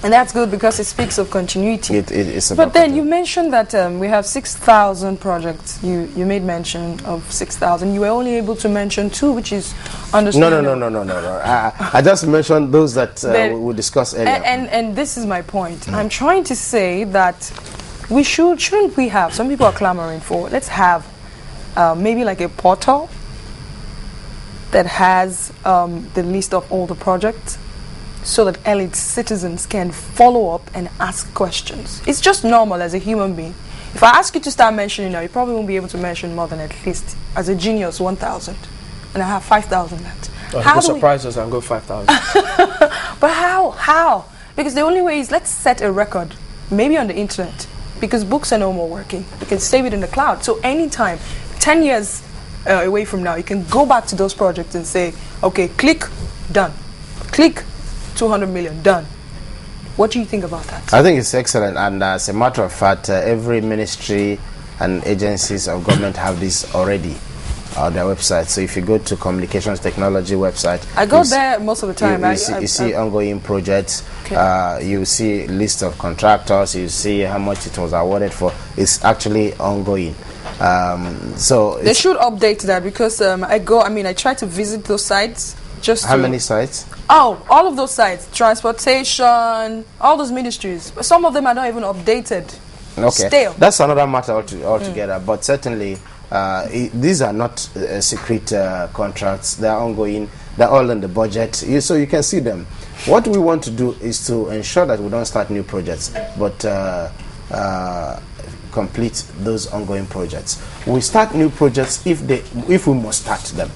And that's good because it speaks of continuity. It's but then you mentioned that we have 6,000 projects. You made mention of 6,000. You were only able to mention 2, which is understandable. No. I just mentioned those that we discussed earlier. And this is my point. I'm trying to say that we shouldn't we have, some people are clamoring for, let's have maybe like a portal that has the list of all the projects, so that elite citizens can follow up and ask questions. It's just normal as a human being. If I ask you to start mentioning now, you probably won't be able to mention more than at least, as a genius, 1,000. And I have 5,000 left. How do surprise us and go 5,000? But how? Because the only way is, let's set a record, maybe on the internet, because books are no more working. You can save it in the cloud. So anytime, 10 years away from now, you can go back to those projects and say, okay, click, done. Click, 200 million, done. What do you think about that? I think it's excellent, and as a matter of fact, every ministry and agencies of government have this already on their website. So if you go to communications technology website, I go there most of the time. You see ongoing projects, okay. You see list of contractors, you see how much it was awarded for. It's actually ongoing. So they should update that, because I try to visit those sites. How many sites? Oh, all of those sites, transportation, all those ministries. Some of them are not even updated. Okay, Still. That's another matter altogether. But certainly, these are not secret contracts. They are ongoing. They're all in the budget, so you can see them. What we want to do is to ensure that we don't start new projects, but complete those ongoing projects. We start new projects if we must start them.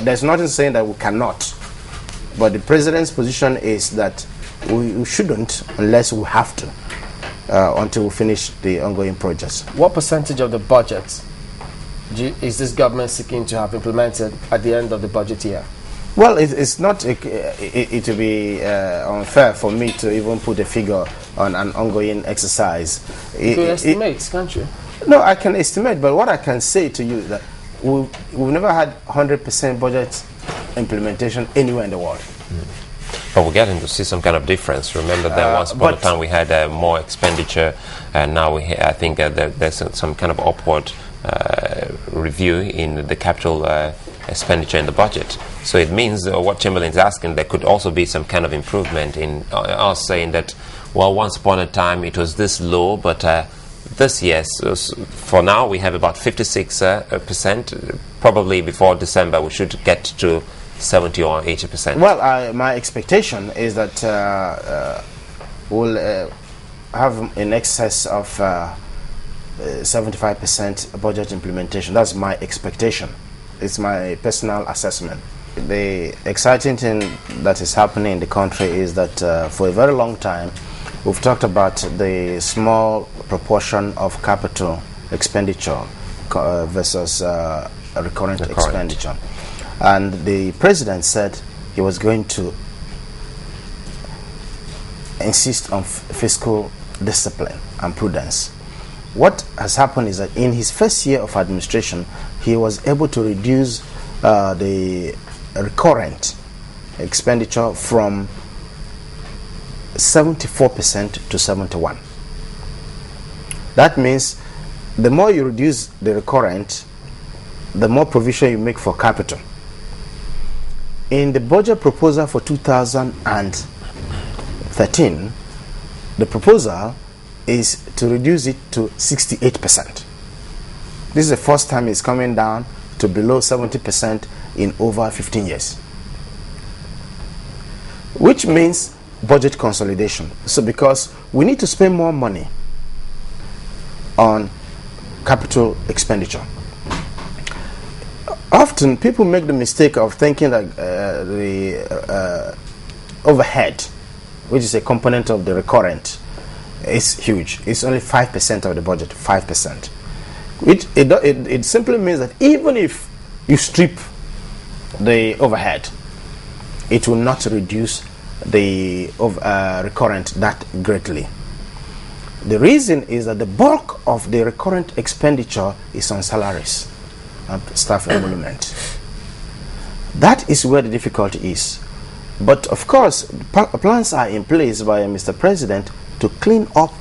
There's nothing saying that we cannot, but the president's position is that we shouldn't unless we have to, until we finish the ongoing projects. What percentage of the budget is this government seeking to have implemented at the end of the budget year? Well, it's not. It would be unfair for me to even put a figure on an ongoing exercise. You can estimate, can't you? No, I can estimate, but what I can say to you is that we've never had 100% budget implementation anywhere in the world. But we're getting to see some kind of difference. Remember that once upon a time we had more expenditure, and now I think there's some kind of upward review in the capital expenditure in the budget. So it means what Chamberlain is asking, there could also be some kind of improvement in us saying that, well, once upon a time it was this low, but this year, for now, we have about 56%. Probably before December, we should get to 70 or 80%. Well, my expectation is that we'll have in excess of 75% budget implementation. That's my expectation. It's my personal assessment. The exciting thing that is happening in the country is that for a very long time, we've talked about the small proportion of capital expenditure versus recurrent expenditure. And the president said he was going to insist on fiscal discipline and prudence. What has happened is that in his first year of administration, he was able to reduce the recurrent expenditure from 74% to 71%. That means the more you reduce the recurrent, the more provision you make for capital. In the budget proposal for 2013, the proposal is to reduce it to 68%. This is the first time it's coming down to below 70% in over 15 years. Which means budget consolidation. So because we need to spend more money on capital expenditure. Often people make the mistake of thinking that the overhead, which is a component of the recurrent, is huge. It's only 5% of the budget, 5%. It simply means that even if you strip the overhead, it will not reduce the recurrent that greatly. The reason is that the bulk of the recurrent expenditure is on salaries and staff emolument. That is where the difficulty is. But of course, plans are in place by Mr. President to clean up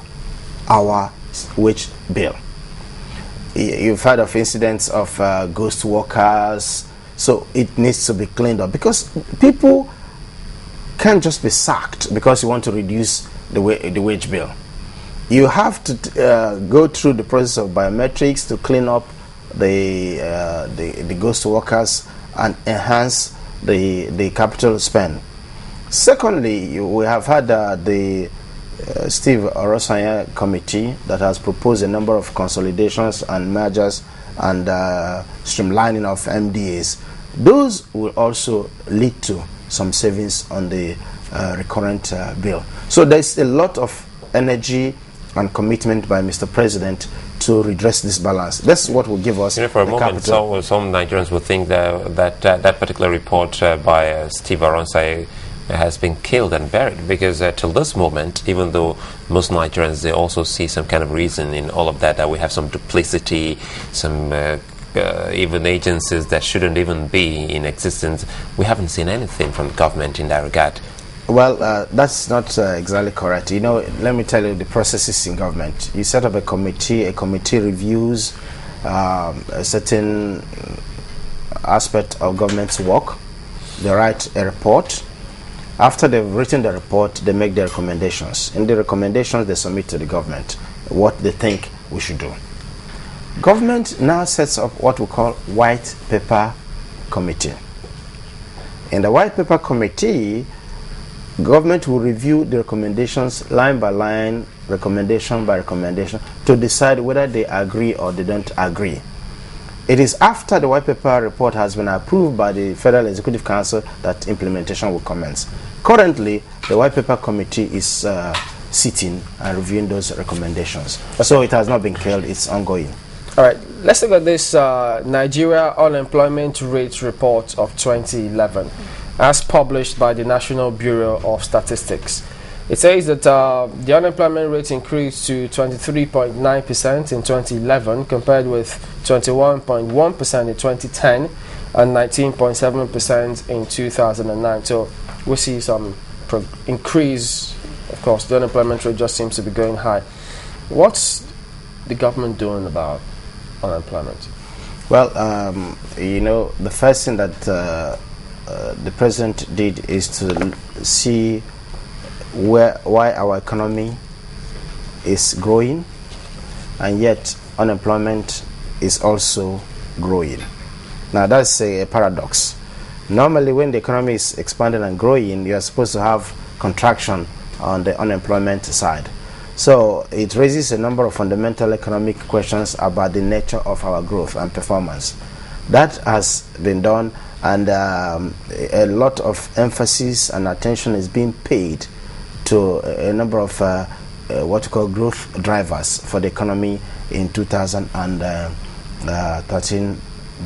our wage bill. You've heard of incidents of ghost workers, so it needs to be cleaned up, because people can't just be sacked because you want to reduce the wage bill. You have to go through the process of biometrics to clean up the ghost workers and enhance the capital spend. Secondly, we have had the Steve Orosanya committee that has proposed a number of consolidations and mergers and streamlining of MDAs. Those will also lead to some savings on the recurrent bill. So there's a lot of energy and commitment by Mr. President to redress this balance. That's what will give us for a moment, some Nigerians will think that particular report by Steve Orosanya has been killed and buried, because till this moment, even though most Nigerians, they also see some kind of reason in all of that we have some duplicity, some even agencies that shouldn't even be in existence. We haven't seen anything from the government in that regard. Well, that's not exactly correct. You know, let me tell you the processes in government. You set up a committee reviews a certain aspect of government's work. They write a report. After they've written the report, they make their recommendations. In the recommendations, they submit to the government what they think we should do. Government now sets up what we call white paper committee. In the white paper committee, government will review the recommendations line by line, recommendation by recommendation, to decide whether they agree or they don't agree. It is after the white paper report has been approved by the Federal Executive Council that implementation will commence. Currently, the white paper committee is sitting and reviewing those recommendations. So it has not been killed, it's ongoing. All right, let's look at this Nigeria Unemployment Rate Report of 2011, as published by the National Bureau of Statistics. It says that the unemployment rate increased to 23.9% in 2011, compared with 21.1% in 2010 and 19.7% in 2009. So we see some increase. Of course, the unemployment rate just seems to be going high. What's the government doing about unemployment? Well, you know, the first thing that the president did is to see why our economy is growing and yet unemployment is also growing. Now that's a paradox. Normally when the economy is expanding and growing, you are supposed to have contraction on the unemployment side. So it raises a number of fundamental economic questions about the nature of our growth and performance. That has been done, and a lot of emphasis and attention is being paid to a number of what we call growth drivers for the economy in 2013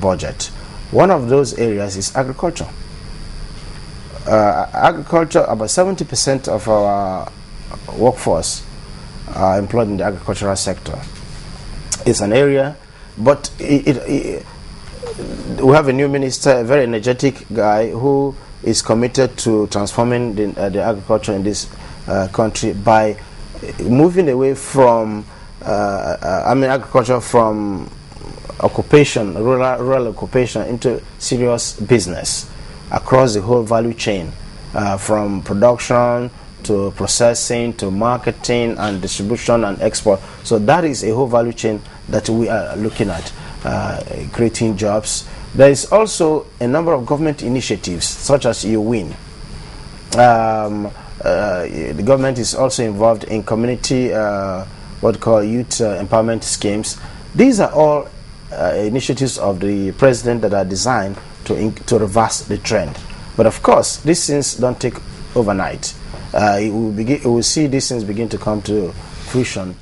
budget. One of those areas is agriculture. Agriculture, about 70% of our workforce are employed in the agricultural sector. It's an area, but we have a new minister, a very energetic guy who is committed to transforming the agriculture in this country by moving away from agriculture from occupation, rural occupation, into serious business across the whole value chain, from production to processing to marketing and distribution and export. So that is a whole value chain that we are looking at, creating jobs. There is also a number of government initiatives such as You Win. The government is also involved in community what we call youth empowerment schemes. These are all initiatives of the president that are designed to reverse the trend. But of course, these things don't take overnight. We will see these things begin to come to fruition